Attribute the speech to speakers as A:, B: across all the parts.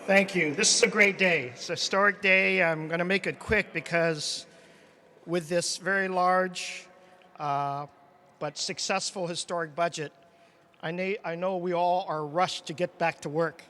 A: Thank you. This is a great day. It's a historic day. I'm going to make it quick because with this very large but successful historic budget, I know we all are rushed to get back to work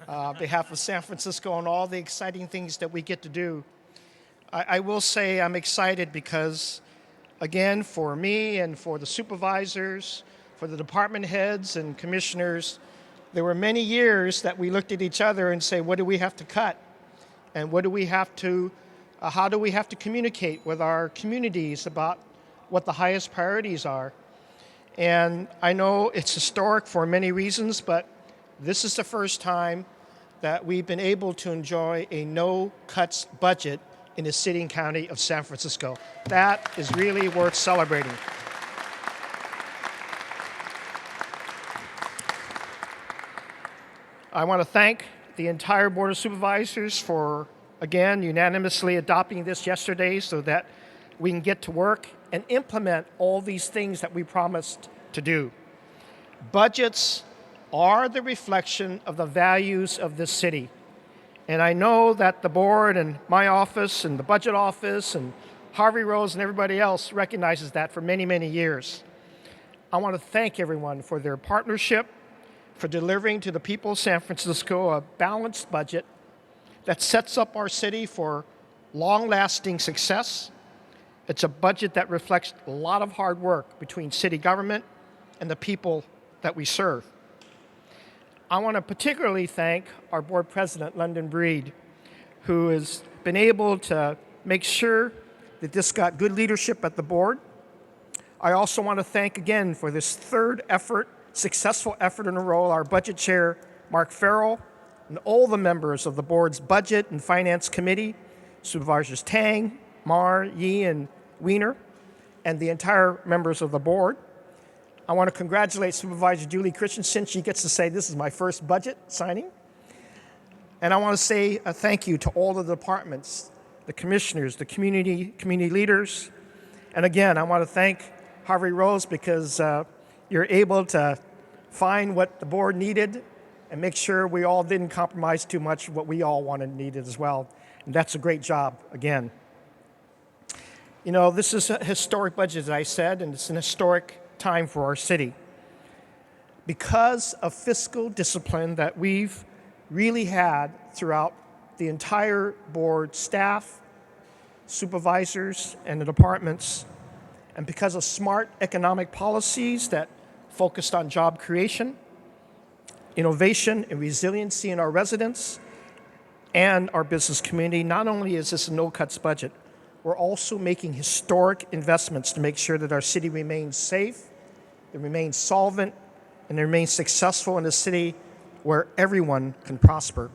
A: on behalf of San Francisco and all the exciting things that we get to do. I will say I'm excited because, again, for me and for the supervisors, for the department heads and commissioners, there were many years that we looked at each other and say, what do we have to cut? And what do we have to, how do we have to communicate with our communities about what the highest priorities are? And I know it's historic for many reasons, but this is the first time that we've been able to enjoy a no-cuts budget in the city and county of San Francisco. That is really worth celebrating. I want to thank the entire Board of Supervisors for, again, unanimously adopting this yesterday so that we can get to work and implement all these things that we promised to do. Budgets are the reflection of the values of this city. And I know that the board and my office and the budget office and Harvey Rose and everybody else recognizes that for many, many years. I want to thank everyone for their partnership, for delivering to the people of San Francisco a balanced budget that sets up our city for long-lasting success. It's a budget that reflects a lot of hard work between city government and the people that we serve. I want to particularly thank our board president, London Breed, who has been able to make sure that this got good leadership at the board. I also want to thank again for this third successful effort in a row, our budget chair, Mark Farrell, and all the members of the board's Budget and Finance Committee, Supervisors Tang, Marr, Yee, and Wiener, and the entire members of the board. I want to congratulate Supervisor Julie Christensen. She gets to say this is my first budget signing. And I want to say a thank you to all of the departments, the commissioners, the community leaders. And again, I want to thank Harvey Rose because you're able to find what the board needed and make sure we all didn't compromise too much what we all wanted and needed as well. And that's a great job, again. You know, this is a historic budget, as I said, and it's an historic time for our city. Because of fiscal discipline that we've really had throughout the entire board staff, supervisors, and the departments, and because of smart economic policies that focused on job creation, innovation, and resiliency in our residents and our business community, not only is this a no-cuts budget, we're also making historic investments to make sure that our city remains safe, it remains solvent, and it remains successful in a city where everyone can prosper.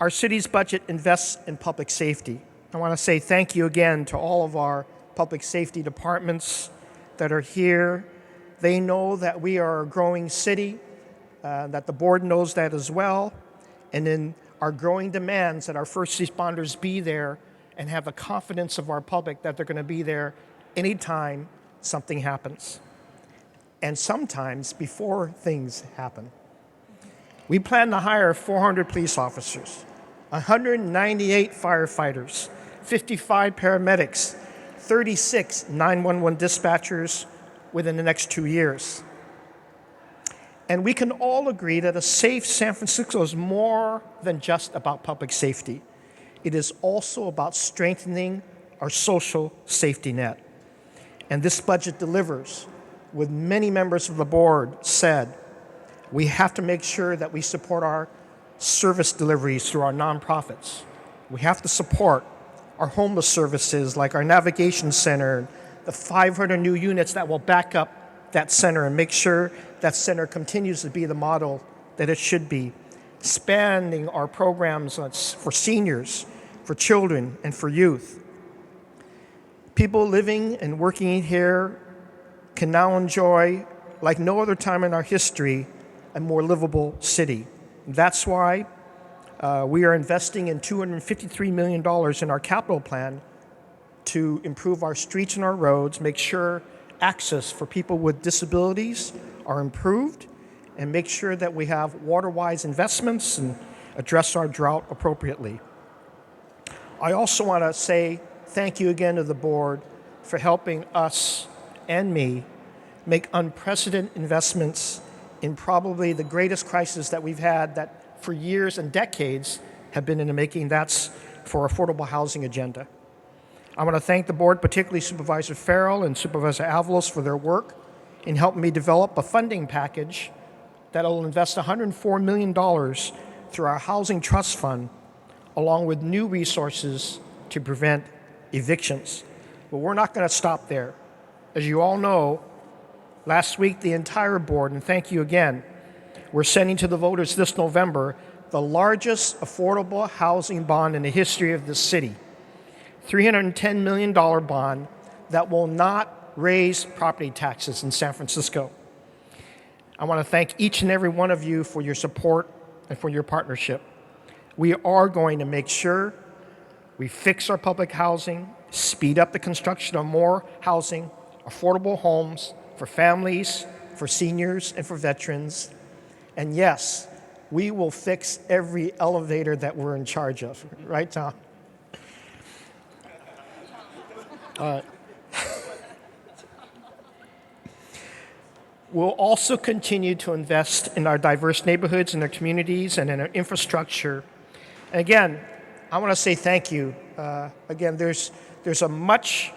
A: Our city's budget invests in public safety. I want to say thank you again to all of our public safety departments that are here. They know that we are a growing city, that the board knows that as well, and in our growing demands that our first responders be there and have the confidence of our public that they're going to be there anytime something happens, and sometimes before things happen. We plan to hire 400 police officers, 198 firefighters, 55 paramedics, 36 911 dispatchers within the next 2 years. And we can all agree that a safe San Francisco is more than just about public safety. It is also about strengthening our social safety net. And this budget delivers. With many members of the board said, we have to make sure that we support our service deliveries through our nonprofits. We have to support our homeless services like our navigation center, the 500 new units that will back up that center and make sure that center continues to be the model that it should be. Expanding our programs for seniors, for children, and for youth. People living and working here can now enjoy, like no other time in our history, a more livable city. That's why we are investing in $253 million in our capital plan to improve our streets and our roads, make sure access for people with disabilities are improved, and make sure that we have water-wise investments and address our drought appropriately. I also want to say thank you again to the board for helping us and me make unprecedented investments in probably the greatest crisis that we've had that for years and decades have been in the making. That's for affordable housing agenda. I want to thank the board, particularly Supervisor Farrell and Supervisor Avalos, for their work in helping me develop a funding package that will invest $104 million through our Housing Trust Fund, along with new resources to prevent evictions. But we're not going to stop there. As you all know, last week the entire board, and thank you again, we're sending to the voters this November the largest affordable housing bond in the history of the city. $310 million bond that will not raise property taxes in San Francisco. I want to thank each and every one of you for your support and for your partnership. We are going to make sure we fix our public housing, speed up the construction of more housing, affordable homes for families, for seniors, and for veterans. And yes, we will fix every elevator that we're in charge of. Right, Tom? All right. We'll also continue to invest in our diverse neighborhoods and our communities and in our infrastructure. And again, I want to say thank you. Again, there's a much,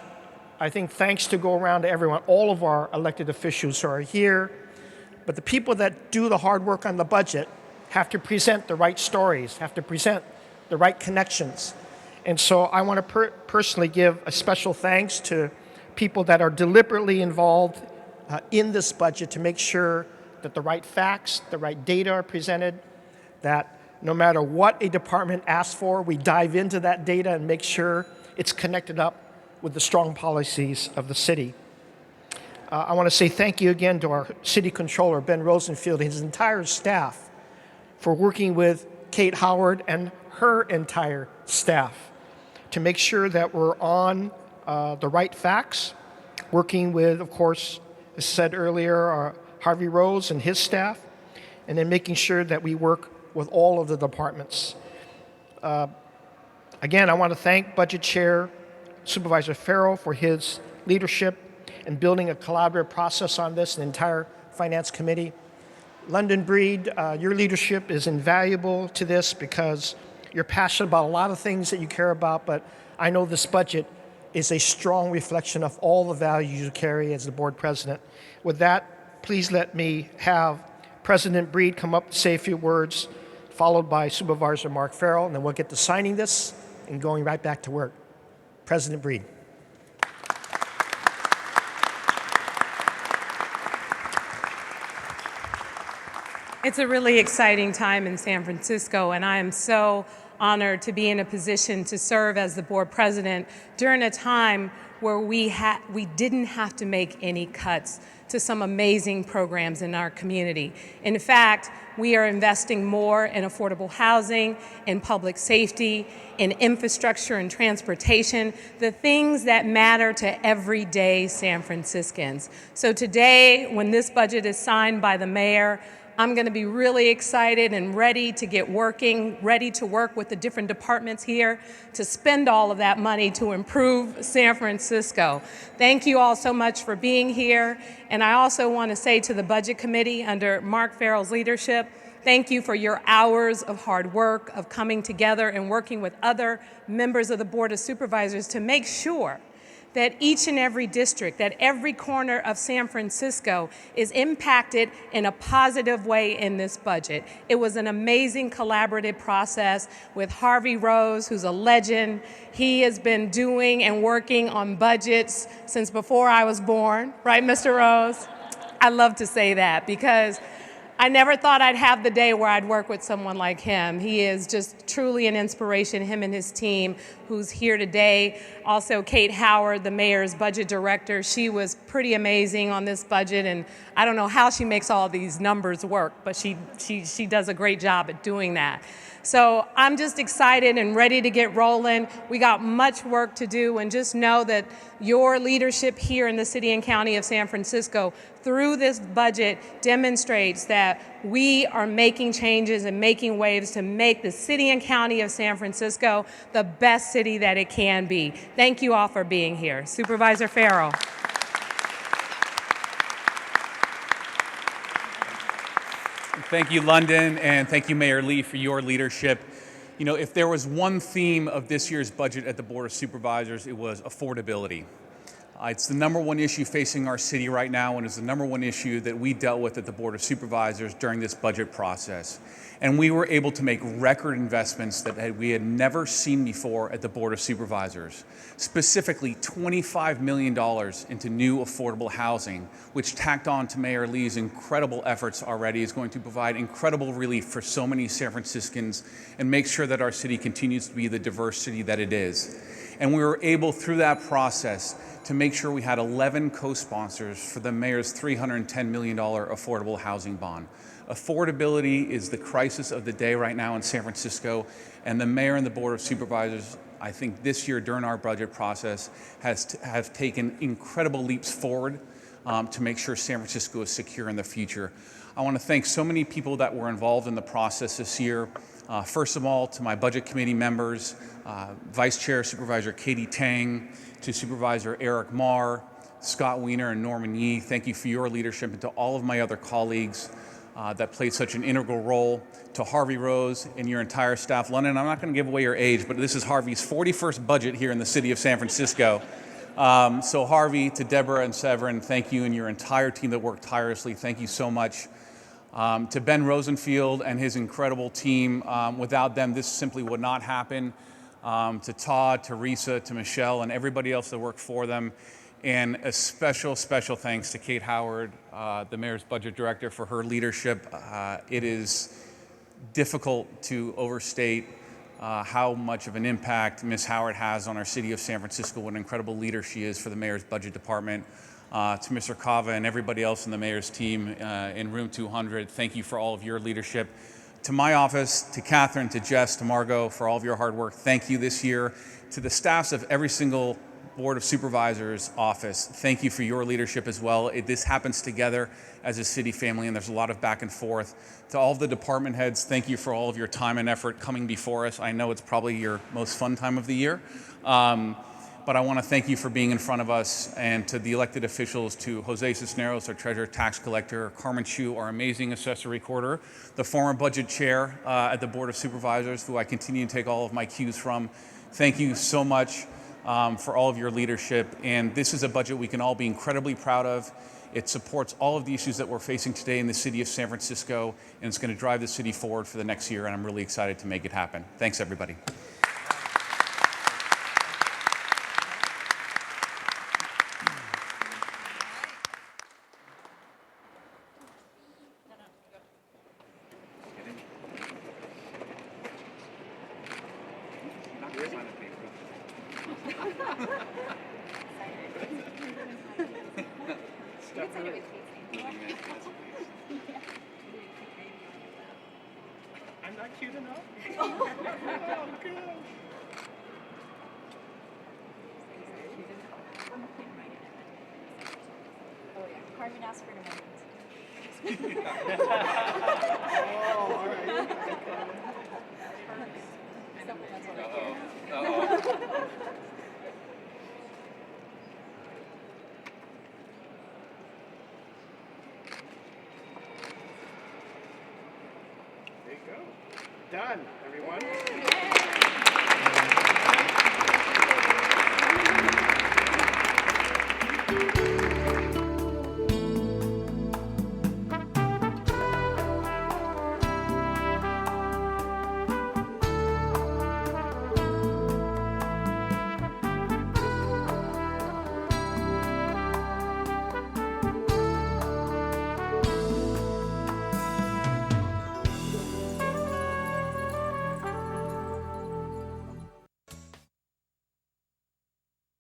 A: I think, thanks to go around to everyone, all of our elected officials who are here. But the people that do the hard work on the budget have to present the right stories, have to present the right connections. And so I want to personally give a special thanks to people that are deliberately involved in this budget to make sure that the right facts, the right data are presented, that no matter what a department asks for, we dive into that data and make sure it's connected up with the strong policies of the city. I want to say thank you again to our city controller, Ben Rosenfield, and his entire staff for working with Kate Howard and her entire staff to make sure that we're on the right facts, working with, of course, as said earlier, Harvey Rose and his staff, and then making sure that we work with all of the departments. Again, I want to thank Budget Chair Supervisor Farrell for his leadership in building a collaborative process on this, the entire Finance Committee. London Breed, your leadership is invaluable to this because you're passionate about a lot of things that you care about, but I know this budget is a strong reflection of all the values you carry as the board president. With that, please let me have President Breed come up to say a few words, followed by Supervisor Mark Farrell, and then we'll get to signing this and going right back to work. President Breed.
B: It's a really exciting time in San Francisco, and I am so honored to be in a position to serve as the board president during a time where we didn't have to make any cuts to some amazing programs in our community. In fact, we are investing more in affordable housing, in public safety, in infrastructure and transportation, the things that matter to everyday San Franciscans. So today, when this budget is signed by the mayor, I'm going to be really excited and ready to get working, ready to work with the different departments here to spend all of that money to improve San Francisco. Thank you all so much for being here. And I also want to say to the Budget Committee under Mark Farrell's leadership, thank you for your hours of hard work, of coming together and working with other members of the Board of Supervisors to make sure that each and every district, that every corner of San Francisco is impacted in a positive way in this budget. It was an amazing collaborative process with Harvey Rose, who's a legend. He has been doing and working on budgets since before I was born, right, Mr. Rose? I love to say that because I never thought I'd have the day where I'd work with someone like him. He is just truly an inspiration, him and his team, who's here today. Also, Kate Howard, the mayor's budget director, she was pretty amazing on this budget, and I don't know how she makes all these numbers work, but she does a great job at doing that. So I'm just excited and ready to get rolling. We got much work to do, and just know that your leadership here in the City and County of San Francisco through this budget demonstrates that we are making changes and making waves to make the City and County of San Francisco the best city that it can be. Thank you all for being here. Supervisor Farrell.
C: Thank you, London, and thank you, Mayor Lee, for your leadership. You know, if there was one theme of this year's budget at the Board of Supervisors, it was affordability. It's the #1 issue facing our city right now, and it's the #1 issue that we dealt with at the Board of Supervisors during this budget process. And we were able to make record investments that we had never seen before at the Board of Supervisors. Specifically, $25 million into new affordable housing, which tacked on to Mayor Lee's incredible efforts already is going to provide incredible relief for so many San Franciscans and make sure that our city continues to be the diverse city that it is. And we were able, through that process, to make sure we had 11 co-sponsors for the mayor's $310 million affordable housing bond. Affordability is the crisis of the day right now in San Francisco, and the mayor and the Board of Supervisors, I think this year during our budget process, have taken incredible leaps forward to make sure San Francisco is secure in the future. I want to thank so many people that were involved in the process this year. First of all, to my budget committee members, Vice Chair Supervisor Katie Tang, to Supervisor Eric Marr, Scott Wiener, and Norman Yee. Thank you for your leadership, and to all of my other colleagues that played such an integral role. To Harvey Rose and your entire staff. London, I'm not going to give away your age, but this is Harvey's 41st budget here in the city of San Francisco. So Harvey, to Deborah and Severin, thank you, and your entire team that worked tirelessly. Thank you so much. To Ben Rosenfield and his incredible team. Without them, this simply would not happen. To Todd, Teresa, to Michelle, and everybody else that worked for them. And a special, special thanks to Kate Howard, the mayor's budget director, for her leadership. It is difficult to overstate how much of an impact Ms. Howard has on our city of San Francisco, what an incredible leader she is for the mayor's budget department. To Mr. Cava and everybody else in the mayor's team in room 200, thank you for all of your leadership. To my office, to Catherine, to Jess, to Margot, for all of your hard work, thank you this year. To the staffs of every single Board of Supervisors office, thank you for your leadership as well. This happens together as a city family, and there's a lot of back and forth. To all of the department heads, thank you for all of your time and effort coming before us. I know it's probably your most fun time of the year, but I want to thank you for being in front of us. And to the elected officials, to Jose Cisneros, our treasurer, tax collector, Carmen Chu, our amazing assessor recorder, the former budget chair at the Board of Supervisors, who I continue to take all of my cues from. Thank you so much for all of your leadership. And this is a budget we can all be incredibly proud of. It supports all of the issues that we're facing today in the city of San Francisco, and it's going to drive the city forward for the next year, and I'm really excited to make it happen. Thanks, everybody.
A: I'm not cute enough? Oh, good.
D: Oh yeah, Carmen asked for amendments.
A: Oh, all right. There you go. Done, everyone.